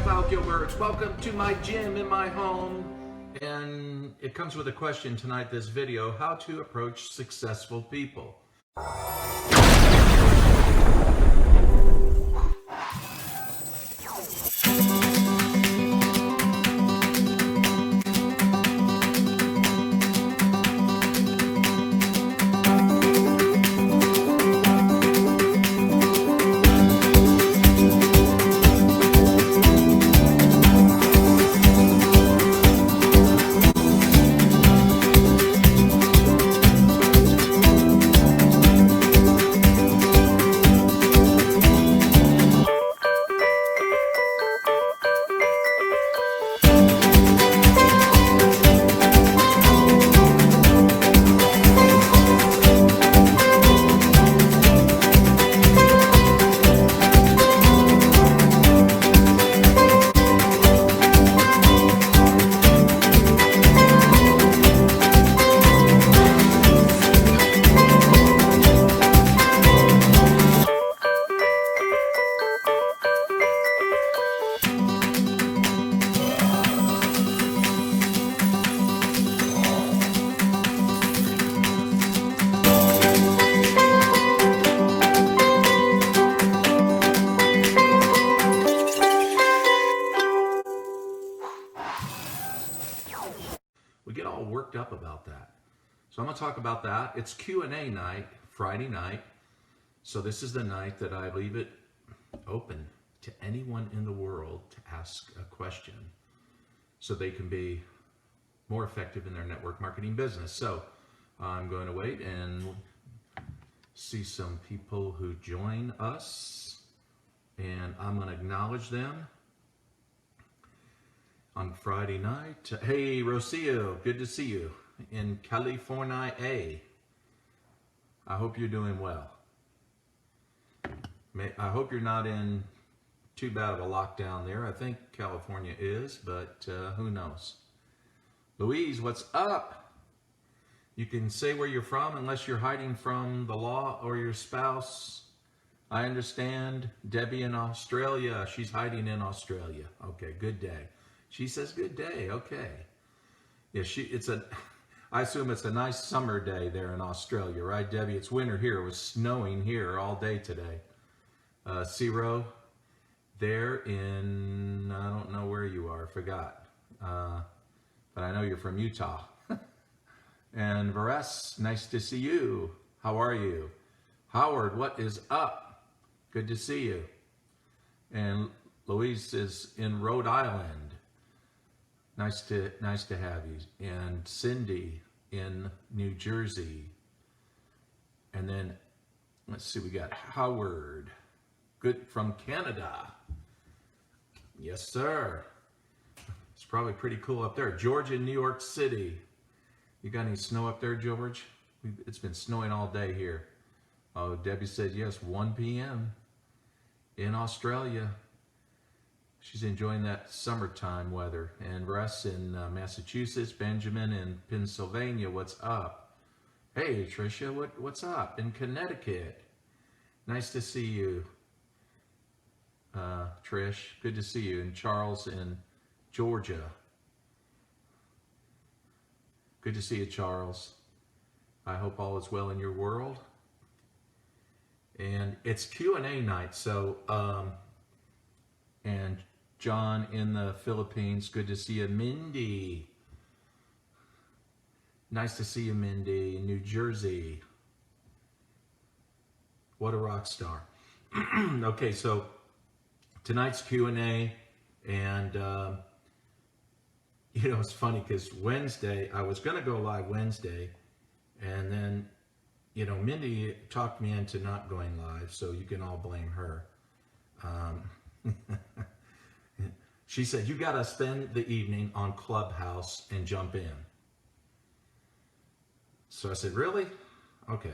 Raphael Gilbert. Welcome to my gym in my home. And it comes with a question tonight, this video: how to approach successful people. We get all worked up about that. So I'm going to talk about that. It's Q&A night, Friday night. So this is the night that I leave it open to anyone in the world to ask a question so they can be more effective in their network marketing business. So I'm going to wait and see some people who join us, and I'm going to acknowledge them on Friday night. Hey, Rocio, good to see you in California. I hope you're doing well. I hope you're not in too bad of a lockdown there. I think California is, but who knows? Louise, what's up? You can say where you're from unless you're hiding from the law or your spouse. I understand. Debbie in Australia, she's hiding in Australia. Okay, good day. She says good day. Okay. Yeah, I assume it's a nice summer day there in Australia, right, Debbie? It's winter here. It was snowing here all day today. Ciro, there in, I don't know where you are, I forgot. But I know you're from Utah. And Vares, nice to see you. How are you? Howard, what is up? Good to see you. And Louise is in Rhode Island. Nice to have you. And Cindy in New Jersey. And then, let's see, we got Howard, good, from Canada. Yes, sir. It's probably pretty cool up there. George in New York City. You got any snow up there, George? It's been snowing all day here. Oh, Debbie said yes, 1 p.m. in Australia. She's enjoying that summertime weather. And Russ in Massachusetts, Benjamin in Pennsylvania, what's up? Hey, Tricia, what's up? In Connecticut. Nice to see you, Trish. Good to see you. And Charles in Georgia. Good to see you, Charles. I hope all is well in your world. And it's Q&A night, so, and John in the Philippines, good to see you. Mindy, nice to see you, Mindy, in New Jersey. What a rock star. Okay, so tonight's Q&A, and you know, it's funny because Wednesday, I was going to go live Wednesday, and then, you know, Mindy talked me into not going live, so you can all blame her. She said, you got to spend the evening on Clubhouse and jump in. So I said, really? Okay.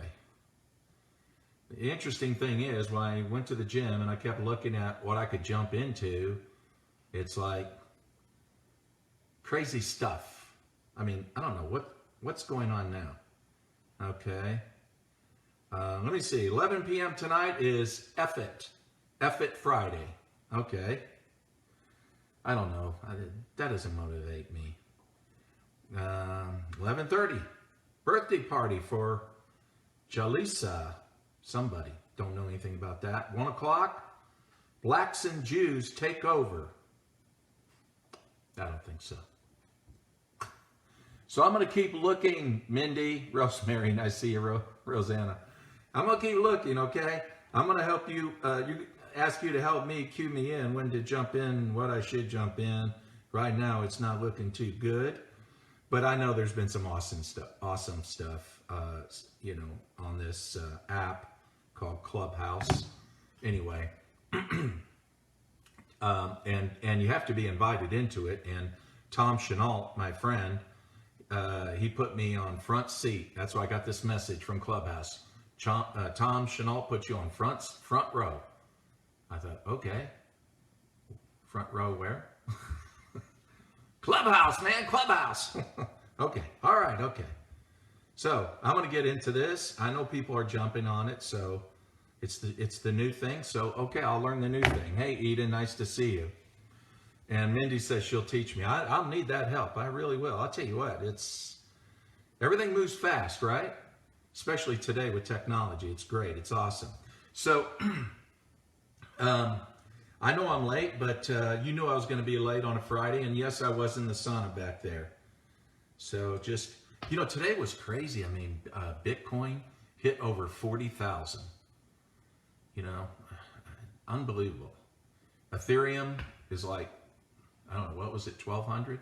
The interesting thing is, when I went to the gym and I kept looking at what I could jump into, it's like crazy stuff. I mean, I don't know what's going on now. Okay. Let me see. 11 p.m. tonight is F It Friday. Okay. I don't know. That doesn't motivate me. 11:30, birthday party for Jalisa. Somebody. Don't know anything about that. 1 o'clock, blacks and Jews take over. I don't think so. So I'm going to keep looking, Mindy, Rosemary, and I see you, Rosanna. I'm going to keep looking, okay? I'm going to help you, ask you to help me, cue me in, when to jump in, what I should jump in. Right now, it's not looking too good. But I know there's been some awesome stuff, on this app called Clubhouse. Anyway, and you have to be invited into it. And Tom Chenault, my friend, he put me on front seat. That's why I got this message from Clubhouse. Tom Chenault put you on front row. I thought, okay, front row where? Clubhouse, man, Clubhouse. Okay, all right, okay. So I'm going to get into this. I know people are jumping on it, so it's the new thing. So okay, I'll learn the new thing. Hey, Eden, nice to see you. And Mindy says she'll teach me. I'll need that help. I really will. I'll tell you what. Everything moves fast, right? Especially today with technology. It's great. It's awesome. So I know I'm late, but you knew I was going to be late on a Friday, and yes, I was in the sauna back there. So just, today was crazy. I mean, Bitcoin hit over 40,000. Unbelievable. Ethereum is like, I don't know, what was it, 1,200?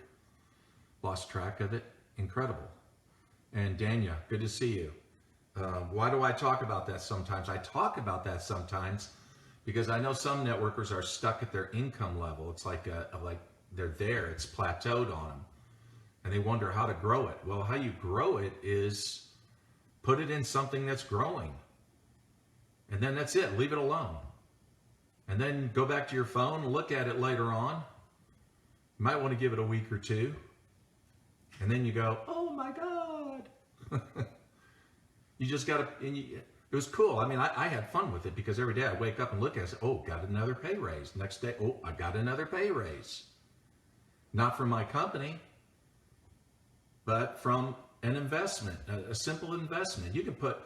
Lost track of it. Incredible. And Dania, good to see you. Why do I talk about that sometimes? I talk about that sometimes because I know some networkers are stuck at their income level. It's like they're there, it's plateaued on them. And they wonder how to grow it. Well, how you grow it is put it in something that's growing. And then that's it, leave it alone. And then go back to your phone, look at it later on. You might want to give it a week or two. And then you go, oh my God. You just got to, it was cool. I mean, I had fun with it because every day I wake up and look at it and say, oh, got another pay raise. Next day, oh, I got another pay raise. Not from my company, but from an investment, a simple investment. You can put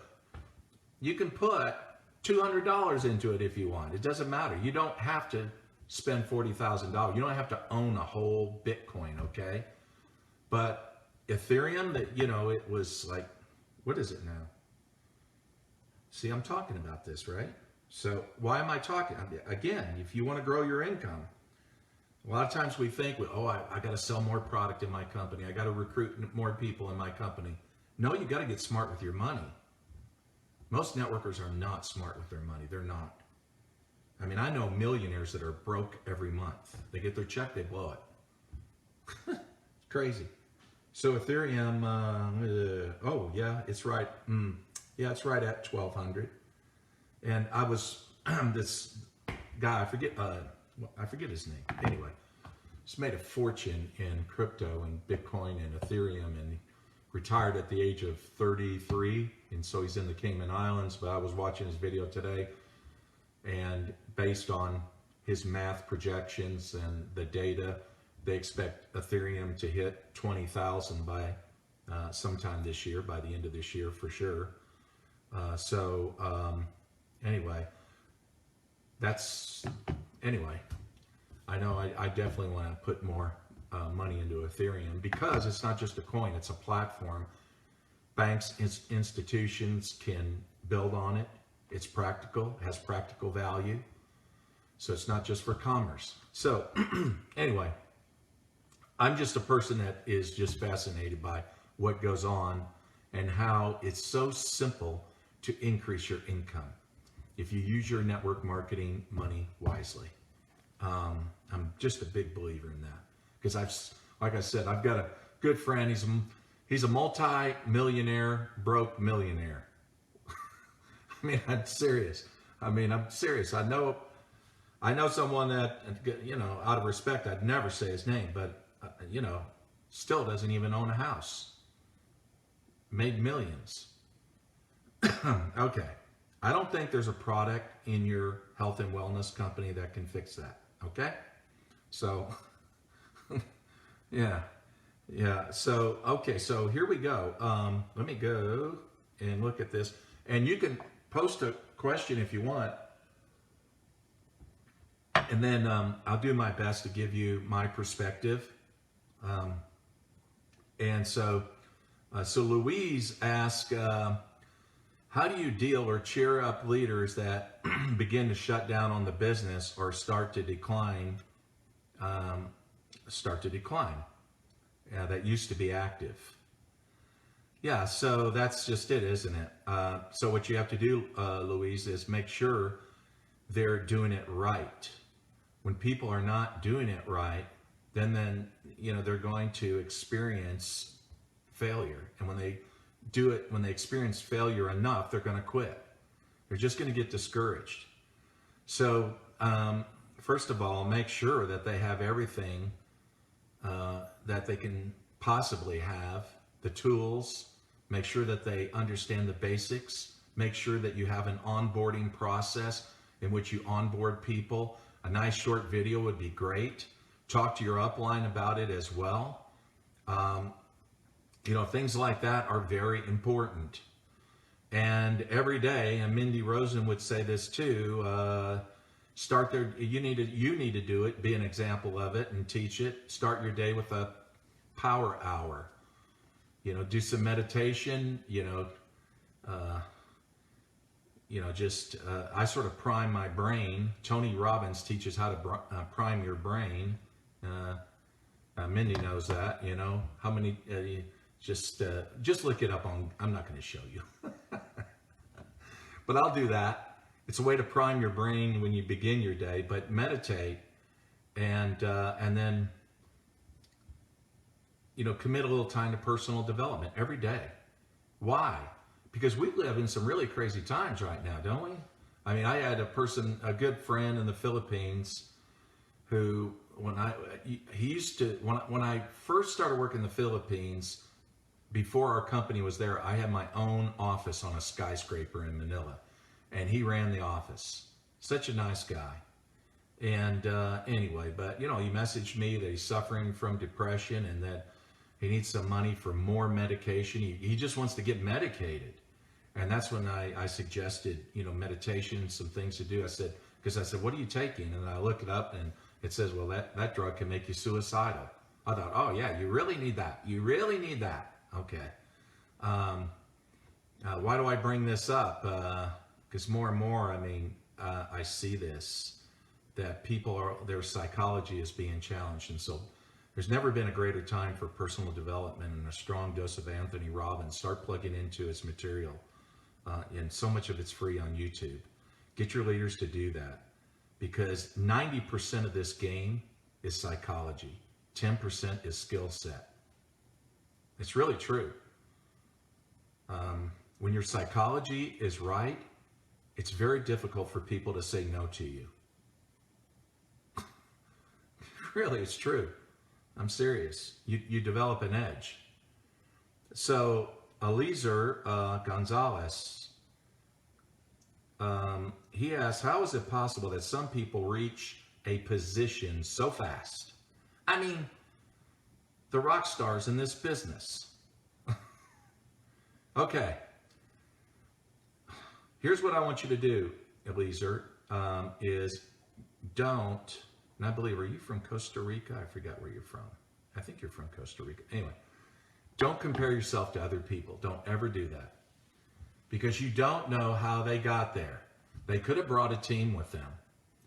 $200 into it if you want. It doesn't matter. You don't have to spend $40,000. You don't have to own a whole Bitcoin, okay? But Ethereum, it was like, what is it now? See, I'm talking about this, right? So why am I talking? Again, if you want to grow your income, a lot of times we think, I got to sell more product in my company. I got to recruit more people in my company. No, you got to get smart with your money. Most networkers are not smart with their money. They're not. I mean, I know millionaires that are broke every month. They get their check, they blow it. It's crazy. So Ethereum, it's right. Yeah, it's right at 1,200. And I was this guy, I forget his name. Anyway, he's made a fortune in crypto and Bitcoin and Ethereum, and retired at the age of 33, and so he's in the Cayman Islands. But I was watching his video today, and based on his math projections and the data, they expect Ethereum to hit 20,000 by sometime this year, by the end of this year for sure. Anyway, I know I definitely want to put more money into Ethereum because it's not just a coin, it's a platform. Banks, institutions can build on it. It's practical, it has practical value. So it's not just for commerce. So anyway, I'm just a person that is just fascinated by what goes on and how it's so simple to increase your income if you use your network marketing money wisely. I'm just a big believer in that because like I said, I've got a good friend. He's a multi-millionaire, broke millionaire. I'm serious. I'm serious. I know someone that, out of respect, I'd never say his name, but still doesn't even own a house. Made millions. Okay. I don't think there's a product in your health and wellness company that can fix that. Okay? So Yeah. Yeah. So, okay. So here we go. Let me go and look at this. And you can post a question if you want. And then I'll do my best to give you my perspective. Um, and so, so Louise asked, how do you deal or cheer up leaders that begin to shut down on the business or start to decline? That used to be active. Yeah, so that's just it, isn't it? So what you have to do, Louise, is make sure they're doing it right. When people are not doing it right, then they're going to experience failure. And when they experience failure enough, they're going to quit. They're just going to get discouraged. So first of all, make sure that they have everything that they can possibly have, the tools. Make sure that they understand the basics. Make sure that you have an onboarding process in which you onboard people. A nice short video would be great. Talk to your upline about it as well. Things like that are very important. And every day, and Mindy Rosen would say this too, you need to do it, be an example of it and teach it. Start your day with a power hour. Do some meditation, I sort of prime my brain. Tony Robbins teaches how to prime your brain. Mindy knows that, how many, just look it up I'm not going to show you, but I'll do that. It's a way to prime your brain when you begin your day, but meditate and then, commit a little time to personal development every day. Why? Because we live in some really crazy times right now, don't we? I mean, I had a good friend in the Philippines who, when I first started working in the Philippines, before our company was there, I had my own office on a skyscraper in Manila, and he ran the office. Such a nice guy. And anyway, but he messaged me that he's suffering from depression and that he needs some money for more medication. He just wants to get medicated. And that's when I suggested, meditation, some things to do. I said, what are you taking? And I looked it up and it says, well, that drug can make you suicidal. I thought, oh yeah, you really need that. You really need that. Okay. Why do I bring this up? Because more and more, I see this, that their psychology is being challenged. And so there's never been a greater time for personal development and a strong dose of Anthony Robbins. Start plugging into his material. And so much of it's free on YouTube. Get your leaders to do that, because 90% of this game is psychology. 10% is skill set. It's really true. When your psychology is right, it's very difficult for people to say no to you. Really, it's true. I'm serious. You develop an edge. So Eliezer Gonzalez, he asks, how is it possible that some people reach a position so fast? I mean, the rock stars in this business. Okay. Here's what I want you to do, Eliezer, is don't, and I believe, are you from Costa Rica? I forgot where you're from. I think you're from Costa Rica. Anyway, don't compare yourself to other people. Don't ever do that, because you don't know how they got there. They could have brought a team with them.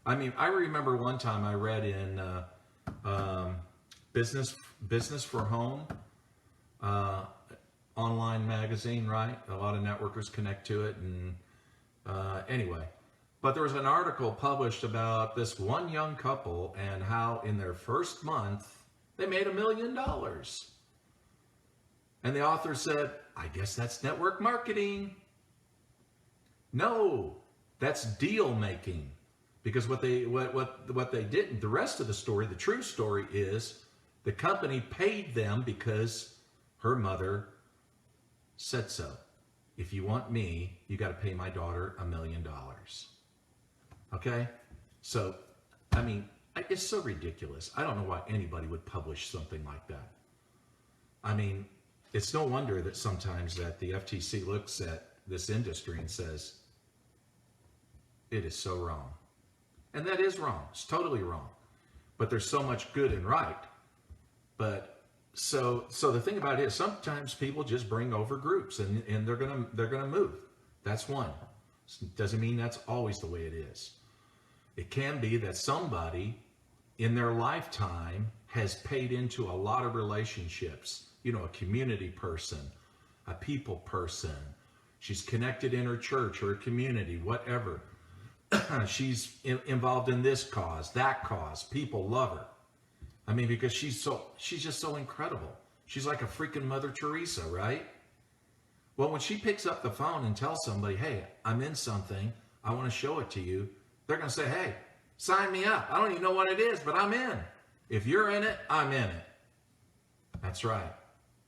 I mean, I remember one time I read in Business for Home, online magazine, right? A lot of networkers connect to it, and anyway. But there was an article published about this one young couple and how in their first month they made $1 million. And the author said, I guess that's network marketing. No, that's deal making. Because what they didn't, the rest of the story, the true story is the company paid them because her mother said so. If you want me, you got to pay my daughter $1 million. Okay? So, I mean, It's so ridiculous. I don't know why anybody would publish something like that. I mean, it's no wonder that sometimes that the FTC looks at this industry and says, it is so wrong. And that is wrong. It's totally wrong. But there's so much good and right. But so the thing about it is sometimes people just bring over groups and they're gonna move. That's one. Doesn't mean that's always the way it is. It can be that somebody in their lifetime has paid into a lot of relationships. You know, a community person, a people person. She's connected in her church or her community, whatever. She's involved in this cause, that cause. People love her. I mean, because she's just so incredible. She's like a freaking Mother Teresa, right? Well, when she picks up the phone and tells somebody, hey, I'm in something, I want to show it to you, they're going to say, hey, sign me up. I don't even know what it is, but I'm in. If you're in it, I'm in it. That's right.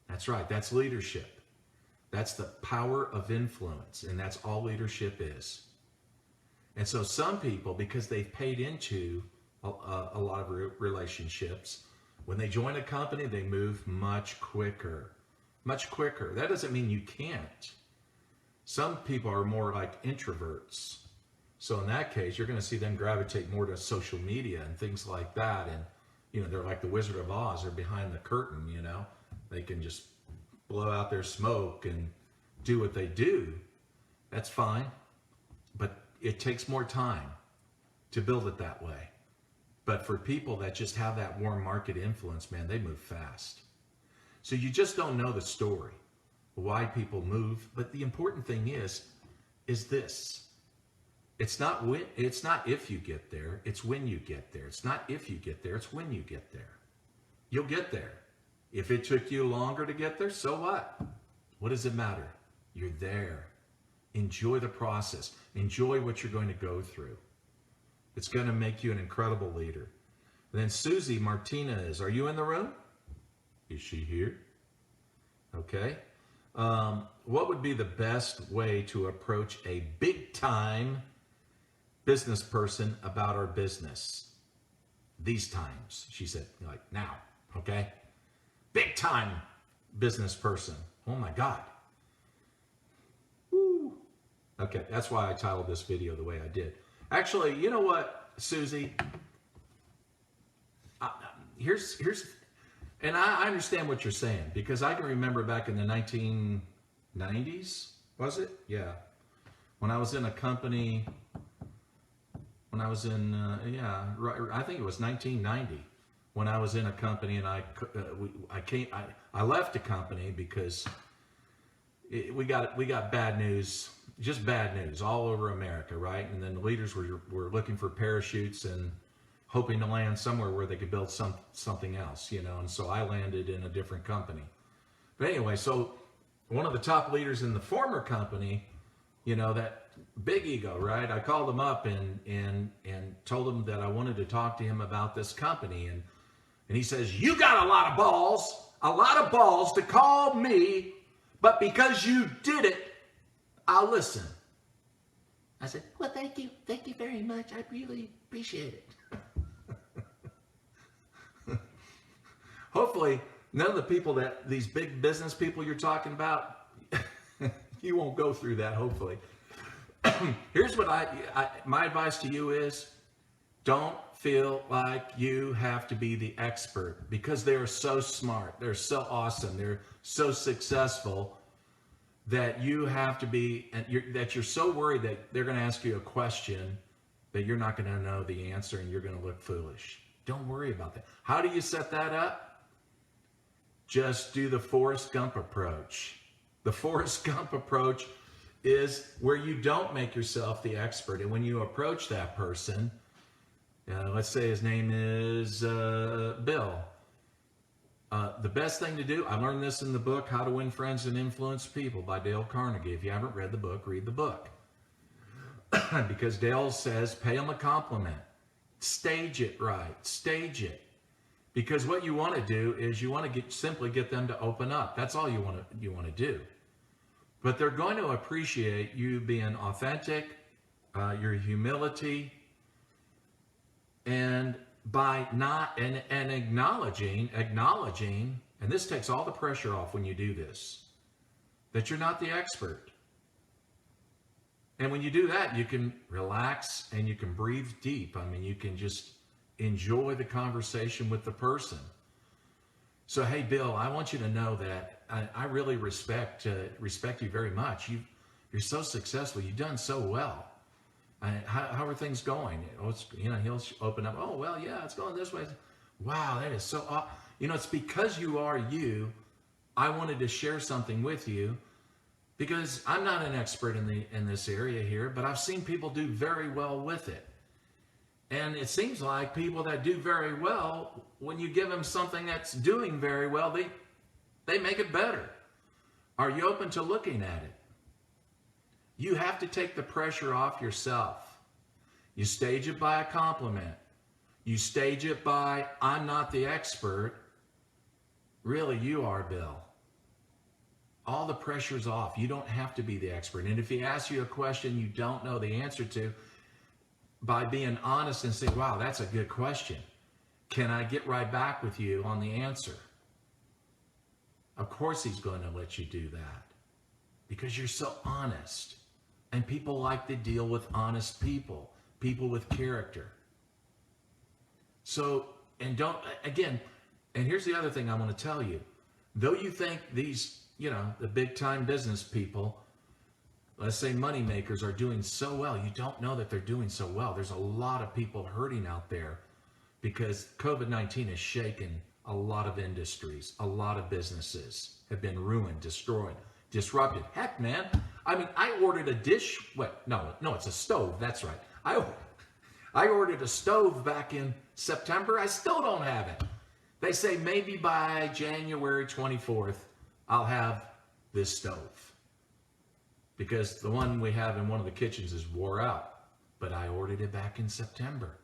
That's right. That's leadership. That's the power of influence, and that's all leadership is. And so some people, because they've paid into a lot of relationships, when they join a company, they move much quicker. Much quicker. That doesn't mean you can't. Some people are more like introverts. So in that case, you're going to see them gravitate more to social media and things like that. And, you know, they're like the Wizard of Oz. They're behind the curtain, you know. They can just blow out their smoke and do what they do. That's fine. But it takes more time to build it that way. But for people that just have that warm market influence, man, they move fast. So you just don't know the story, why people move. But the important thing is this. It's not if you get there, it's when you get there. It's not if you get there, it's when you get there. You'll get there. If it took you longer to get there, so what? What does it matter? You're there. Enjoy the process. Enjoy what you're going to go through. It's going to make you an incredible leader. And then Susie Martinez, are you in the room? Is she here? Okay. What would be the best way to approach a big-time business person about our business? These times, she said, like now, okay? Big-time business person. Oh my God. Woo. Okay, that's why I titled this video the way I did. Actually, you know what, Susie? Here's and I understand what you're saying, because I can remember back in the 1990s, was it? Yeah. When I was in a company, I think it was 1990, when I was in a company and I left the company because we got bad news, just bad news all over America, right? And then the leaders were looking for parachutes and hoping to land somewhere where they could build something else, you know. And so I landed in a different company. But anyway, so one of the top leaders in the former company, you know, that big ego, right? I called him up and told him that I wanted to talk to him about this company, and he says, "You got a lot of balls to call me, but because you did it, I'll listen." I said, "Well, thank you very much. I really appreciate it." Hopefully, none of the people these big business people you're talking about, you won't go through that, hopefully. Here's what my advice to you is, don't feel like you have to be the expert, because they are so smart. They're so awesome. They're so successful that you have to be, that you're so worried that they're going to ask you a question that you're not going to know the answer and you're going to look foolish. Don't worry about that. How do you set that up? Just do the Forrest Gump approach. The Forrest Gump approach is where you don't make yourself the expert. And when you approach that person, let's say his name is Bill. The best thing to do, I learned this in the book, How to Win Friends and Influence People by Dale Carnegie. If you haven't read the book, read the book. Because Dale says, pay them a compliment. Stage it right. Stage it. Because what you want to do is you want to simply get them to open up. That's all you want to do. But they're going to appreciate you being authentic, your humility, and by not and acknowledging, and this takes all the pressure off when you do this, that you're not the expert. And when you do that, you can relax and you can breathe deep. I mean, you can just enjoy the conversation with the person. So, hey, Bill, I want you to know that I really respect you very much. You're so successful. You've done so well. How are things going? He'll open up. Oh, well, yeah, it's going this way. Wow, that is so. It's because you are you. I wanted to share something with you because I'm not an expert in this area here, but I've seen people do very well with it. And it seems like people that do very well, when you give them something that's doing very well, they make it better. Are you open to looking at it? You have to take the pressure off yourself. You stage it by a compliment. You stage it by, I'm not the expert. Really, you are, Bill. All the pressure's off. You don't have to be the expert. And if he asks you a question you don't know the answer to, by being honest and saying, wow, that's a good question. Can I get right back with you on the answer? Of course he's going to let you do that because you're so honest. And people like to deal with honest people with character. So, and here's the other thing I want to tell you. Though you think these, the big time business people, let's say money makers, are doing so well, you don't know that they're doing so well. There's a lot of people hurting out there because COVID-19 has shaken a lot of industries. A lot of businesses have been ruined, destroyed, disrupted. Heck, man, I ordered a dish. No, it's a stove. That's right. I ordered a stove back in September. I still don't have it. They say maybe by January 24th, I'll have this stove. Because the one we have in one of the kitchens is wore out. But I ordered it back in September.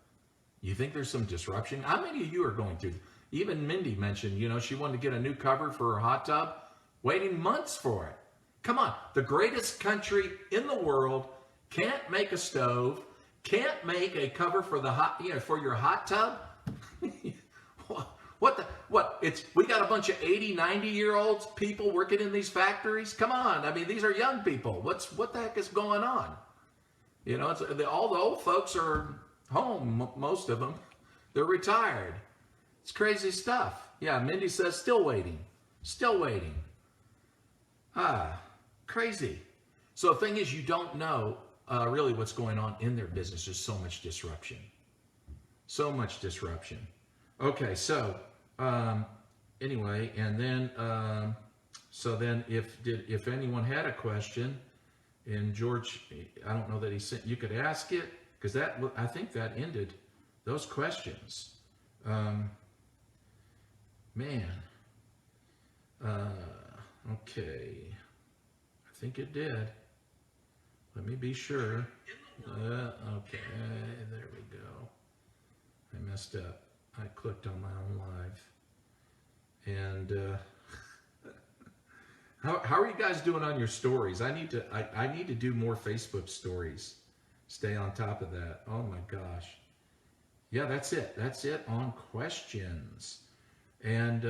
You think there's some disruption? How many of you are going through? Even Mindy mentioned, she wanted to get a new cover for her hot tub, waiting months for it. Come on, the greatest country in the world can't make a stove, can't make a cover for for your hot tub. We got a bunch of 80, 90-year-olds people working in these factories. Come on, these are young people. What the heck is going on? All the old folks are home, most of them. They're retired. It's crazy stuff. Yeah, Mindy says still waiting. Crazy. So the thing is, you don't know really what's going on in their business. There's so much disruption. Okay, so anyway, and then if anyone had a question, and George, I don't know that he sent, you could ask it, because I think that ended those questions. Okay. I think it did. Let me be sure. Okay, there we go. I messed up. I clicked on my own live. And how are you guys doing on your stories? I need to do more Facebook stories. Stay on top of that. Oh my gosh. Yeah, that's it. That's it on questions. And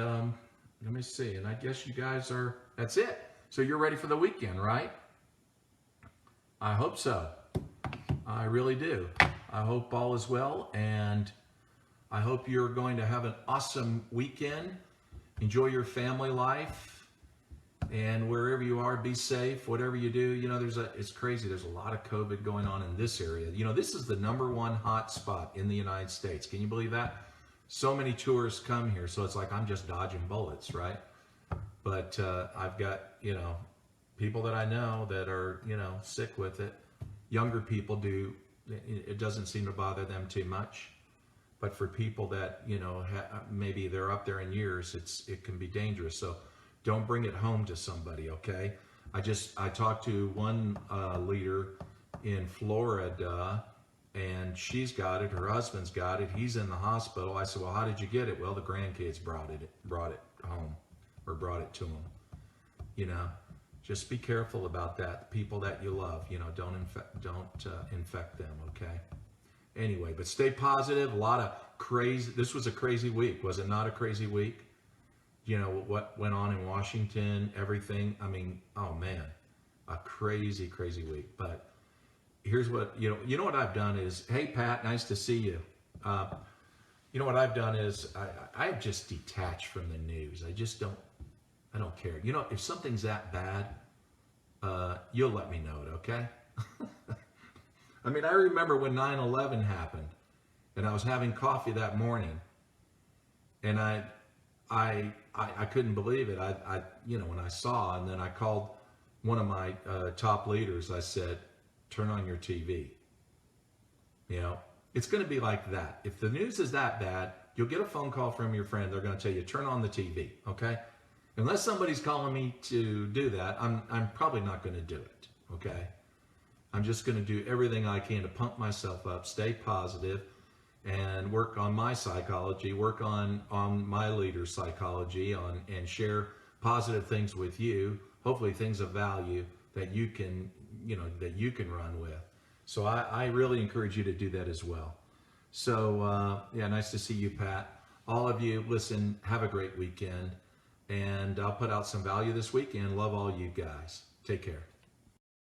let me see. And I guess you guys that's it. So you're ready for the weekend, right? I hope so. I really do. I hope all is well, and I hope you're going to have an awesome weekend. Enjoy your family life, and wherever you are, be safe. Whatever you do, it's crazy. There's a lot of COVID going on in this area. This is the #1 hot spot in the United States. Can you believe that? So many tourists come here, so it's like I'm just dodging bullets, right? But I've got, people that I know that are, sick with it. Younger people do. It doesn't seem to bother them too much. But for people that, maybe they're up there in years, it can be dangerous. So don't bring it home to somebody, okay? I talked to one leader in Florida, and she's got it. Her husband's got it. He's in the hospital. I said, well, how did you get it? Well, the grandkids brought it home, or brought it to them. Just be careful about that. The people that you love, don't infect them, okay? Anyway, but stay positive. A lot of crazy, this was a crazy week. Was it not a crazy week? You know, what went on in Washington, everything. I mean, oh man, a crazy, crazy week. But here's what, you know what I've done is, hey, Pat, nice to see you. You know what I've done is I've just detached from the news. I don't care. You know, if something's that bad, you'll let me know it, okay? I mean, I remember when 9/11 happened, and I was having coffee that morning, and I couldn't believe it. When I saw, and then I called one of my top leaders. I said, "Turn on your TV." You know, it's going to be like that. If the news is that bad, you'll get a phone call from your friend. They're going to tell you, "Turn on the TV." Okay? Unless somebody's calling me to do that, I'm probably not going to do it. Okay? I'm just going to do everything I can to pump myself up, stay positive, and work on my psychology, work on my leader's psychology, and share positive things with you. Hopefully, things of value that you can run with. So I really encourage you to do that as well. So yeah, nice to see you, Pat. All of you, listen, have a great weekend, and I'll put out some value this weekend. Love all you guys. Take care.